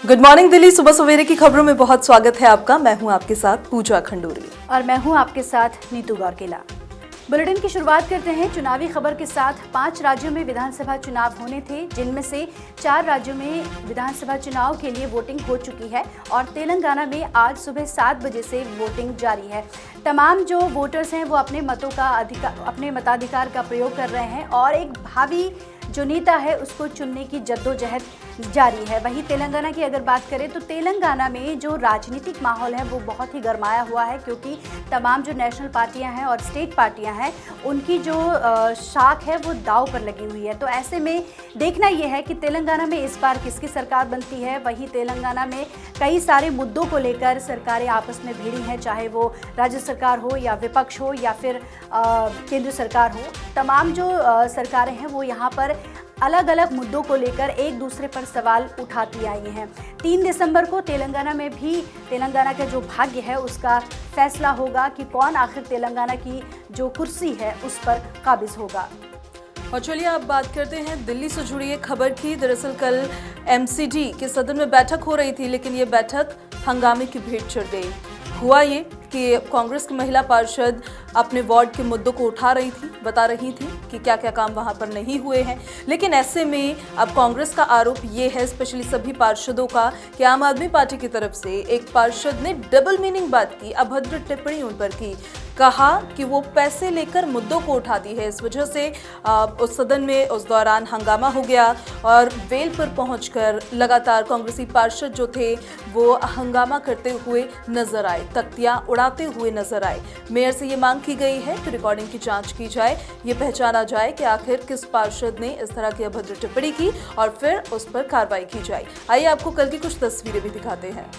Good morning Delhi. सुबह सवेरे की खबरों में बहुत स्वागत है आपका। मैं हूं आपके साथ पूजा खंडूरी और मैं हूं आपके साथ नीतू गौरकिला। बुलेटिन की शुरुआत करते हैं चुनावी खबर के साथ। 5 राज्यों में विधानसभा चुनाव होने थे, जिनमें से 4 राज्यों में विधानसभा चुनाव के लिए वोटिंग हो चुकी है और तेलंगाना में आज सुबह 7 बजे से वोटिंग जारी है। तमाम जो वोटर्स हैं वो अपने मताधिकार का प्रयोग कर रहे हैं और एक भावी जो नेता है उसको चुनने की जद्दोजहद जारी है। वहीं तेलंगाना की अगर बात करें तो तेलंगाना में जो राजनीतिक माहौल है वो बहुत ही गरमाया हुआ है, क्योंकि तमाम जो नेशनल पार्टियां हैं और स्टेट पार्टियां हैं उनकी जो शाख है वो दांव पर लगी हुई है। तो ऐसे में देखना ये है कि तेलंगाना में इस बार किसकी सरकार बनती है। वहीं तेलंगाना में कई सारे मुद्दों को लेकर सरकारें आपस में भिड़ी हैं, चाहे वो राज्य सरकार हो या विपक्ष हो या फिर केंद्र सरकार हो। तमाम जो सरकारें हैं वो यहाँ पर अलग अलग मुद्दों को लेकर एक दूसरे पर सवाल उठाती आई हैं। 3 दिसंबर को तेलंगाना में भी तेलंगाना का जो भाग्य है उसका फैसला होगा कि कौन आखिर तेलंगाना की जो कुर्सी है उस पर काबिज होगा। और चलिए अब बात करते हैं दिल्ली से जुड़ी एक खबर की। दरअसल कल एमसीडी के सदन में बैठक हो रही थी, लेकिन ये बैठक हंगामे की भेंट चढ़ गई। हुआ ये कि कांग्रेस की महिला पार्षद अपने वार्ड के मुद्दों को उठा रही थी, बता रही थी कि क्या क्या काम वहां पर नहीं हुए हैं। लेकिन ऐसे में अब कांग्रेस का आरोप ये है, स्पेशली सभी पार्षदों का, कि आम आदमी पार्टी की तरफ से एक पार्षद ने डबल मीनिंग बात की, अभद्र टिप्पणी उन पर की। कहा कि वो पैसे लेकर मुद्दों को उठाती है। इस वजह से उस सदन में उस दौरान हंगामा हो गया और वेल पर पहुंचकर लगातार कांग्रेसी पार्षद जो थे वो हंगामा करते हुए नजर आए, तख्तियां उड़ाते हुए नजर आए। मेयर से ये मांग की गई है कि रिकॉर्डिंग की जांच की जाए, ये पहचाना जाए कि आखिर किस पार्षद ने इस तरह की अभद्र टिप्पणी की और फिर उस पर कार्रवाई की जाए। आइए आपको कल की कुछ तस्वीरें भी दिखाते हैं।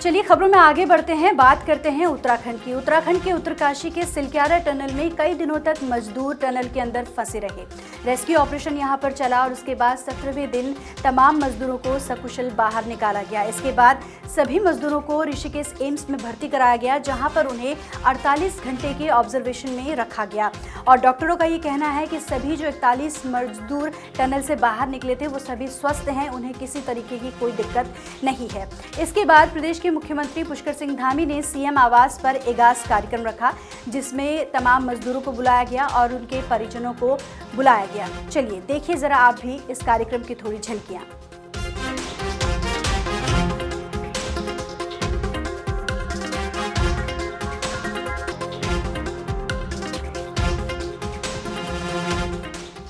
चलिए खबरों में आगे बढ़ते हैं, बात करते हैं उत्तराखंड की। उत्तराखंड के उत्तरकाशी के सिलक्यारा टनल में कई दिनों तक मजदूर टनल के अंदर फंसे रहे। रेस्क्यू ऑपरेशन यहां पर चला और उसके बाद 17वें दिन तमाम मजदूरों को सकुशल बाहर निकाला गया। इसके बाद सभी मजदूरों को ऋषिकेश एम्स में भर्ती कराया गया, जहां पर उन्हें 48 घंटे के ऑब्जर्वेशन में रखा गया। और डॉक्टरों का ये कहना है कि सभी जो 41 मजदूर टनल से बाहर निकले थे वो सभी स्वस्थ हैं, उन्हें किसी तरीके की कोई दिक्कत नहीं है। इसके बाद प्रदेश के मुख्यमंत्री पुष्कर सिंह धामी ने सीएम आवास पर एगास कार्यक्रम रखा, जिसमें तमाम मजदूरों को बुलाया गया और उनके परिजनों को बुलाया गया। चलिए देखिए जरा आप भी इस कार्यक्रम की थोड़ी झलकियां।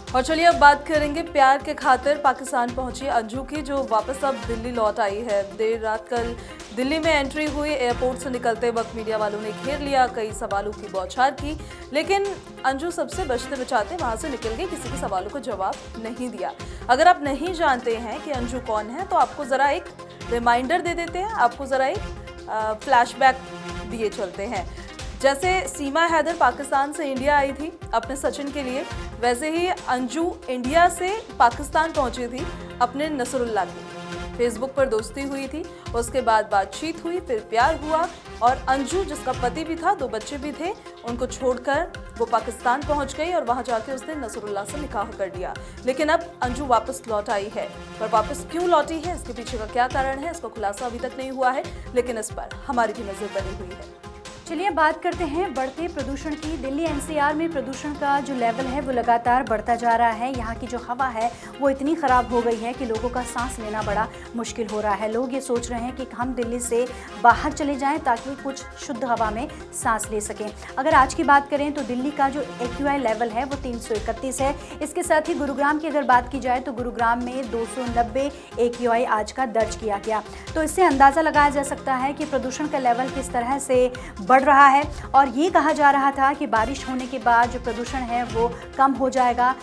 और चलिए अब बात करेंगे प्यार के खातिर पाकिस्तान पहुंची अंजू की, जो वापस अब दिल्ली लौट आई है। देर रात कल दिल्ली में एंट्री हुई। एयरपोर्ट से निकलते वक्त मीडिया वालों ने घेर लिया, कई सवालों की बौछार की, लेकिन अंजू सबसे बचते बचाते वहां से निकल गई, किसी के सवालों का जवाब नहीं दिया। अगर आप नहीं जानते हैं कि अंजू कौन है तो आपको जरा एक रिमाइंडर दे देते हैं, आपको जरा एक फ्लैशबैक दिए चलते हैं। जैसे सीमा हैदर पाकिस्तान से इंडिया आई थी अपने सचिन के लिए, वैसे ही अंजू इंडिया से पाकिस्तान पहुंची थी अपने नसरुल्लाह की। फेसबुक पर दोस्ती हुई थी, उसके बाद बातचीत हुई, फिर प्यार हुआ और अंजू, जिसका पति भी था, 2 बच्चे भी थे, उनको छोड़कर वो पाकिस्तान पहुंच गई और वहां जाके उसने नसरुल्लाह से निकाह कर लिया। लेकिन अब अंजू वापस लौट आई है, पर वापस क्यों लौटी है, इसके पीछे का क्या कारण है, इसका खुलासा अभी तक नहीं हुआ है, लेकिन इस पर हमारी भी नजर बनी हुई है। चलिए बात करते हैं बढ़ते प्रदूषण की। दिल्ली एनसीआर में प्रदूषण का जो लेवल है वो लगातार बढ़ता जा रहा है। यहाँ की जो हवा है वो इतनी ख़राब हो गई है कि लोगों का सांस लेना बड़ा मुश्किल हो रहा है। लोग ये सोच रहे हैं कि हम दिल्ली से बाहर चले जाएं ताकि कुछ शुद्ध हवा में सांस ले सकें। अगर आज की बात करें तो दिल्ली का जो AQI लेवल है वो 331 है। इसके साथ ही गुरुग्राम की अगर बात की जाए तो गुरुग्राम में 290 AQI आज का दर्ज किया गया। तो इससे अंदाज़ा लगाया जा सकता है कि प्रदूषण का लेवल किस तरह से बढ़ रहा है। और ये कहा जा रहा था कि बारिश होने के बाद जो प्रदूषण है वो कम हो जाएगा,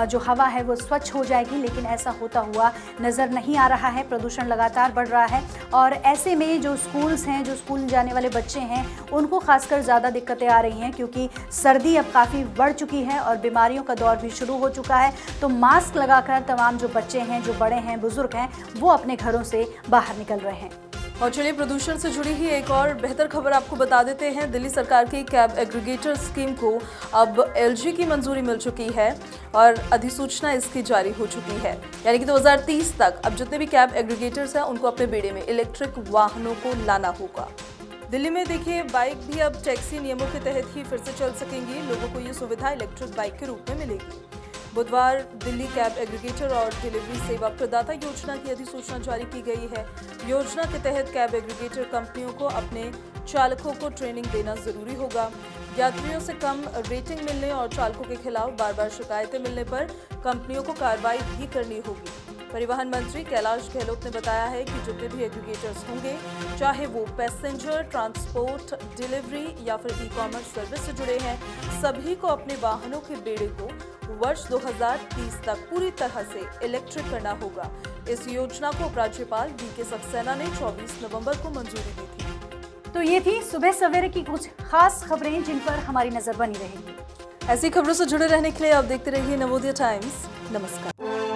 जो हवा है वो स्वच्छ हो जाएगी, लेकिन ऐसा होता हुआ नज़र नहीं आ रहा है। प्रदूषण लगातार बढ़ रहा है और ऐसे में जो स्कूल्स हैं, जो स्कूल जाने वाले बच्चे हैं, उनको खासकर ज़्यादा दिक्कतें आ रही हैं, क्योंकि सर्दी अब काफ़ी बढ़ चुकी है और बीमारियों का दौर भी शुरू हो चुका है। तो मास्क लगाकर तमाम जो बच्चे हैं, जो बड़े हैं, बुजुर्ग हैं, वो अपने घरों से बाहर निकल रहे हैं। और चलिए प्रदूषण से जुड़ी ही एक और बेहतर खबर आपको बता देते हैं। दिल्ली सरकार की कैब एग्रीगेटर स्कीम को अब एलजी की मंजूरी मिल चुकी है और अधिसूचना इसकी जारी हो चुकी है। यानी कि 2030 तक अब जितने भी कैब एग्रीगेटर्स हैं उनको अपने बेड़े में इलेक्ट्रिक वाहनों को लाना होगा। दिल्ली में देखिए बाइक भी अब टैक्सी नियमों के तहत ही फिर से चल सकेंगी। लोगों को ये सुविधा इलेक्ट्रिक बाइक के रूप में मिलेगी। बुधवार दिल्ली कैब एग्रीगेटर और डिलीवरी सेवा प्रदाता योजना की अधिसूचना जारी की गई है। योजना के तहत कैब एग्रीगेटर कंपनियों को अपने चालकों को ट्रेनिंग देना जरूरी होगा। यात्रियों से कम रेटिंग मिलने और चालकों के खिलाफ बार-बार शिकायतें मिलने पर कंपनियों को कार्रवाई भी करनी होगी। परिवहन मंत्री कैलाश गहलोत ने बताया है कि जितने भी एग्रीगेटर्स होंगे, चाहे वो पैसेंजर ट्रांसपोर्ट, डिलीवरी या फिर ई-कॉमर्स सर्विस से जुड़े हैं, सभी को अपने वाहनों के बेड़े को वर्ष 2030 तक पूरी तरह से इलेक्ट्रिक करना होगा। इस योजना को उपराज्यपाल वीके सक्सेना ने 24 नवंबर को मंजूरी दी थी। तो ये थी सुबह सवेरे की कुछ खास खबरें जिन पर हमारी नजर बनी रहेगी। ऐसी खबरों से जुड़े रहने के लिए आप देखते रहिए नवोदय टाइम्स। नमस्कार।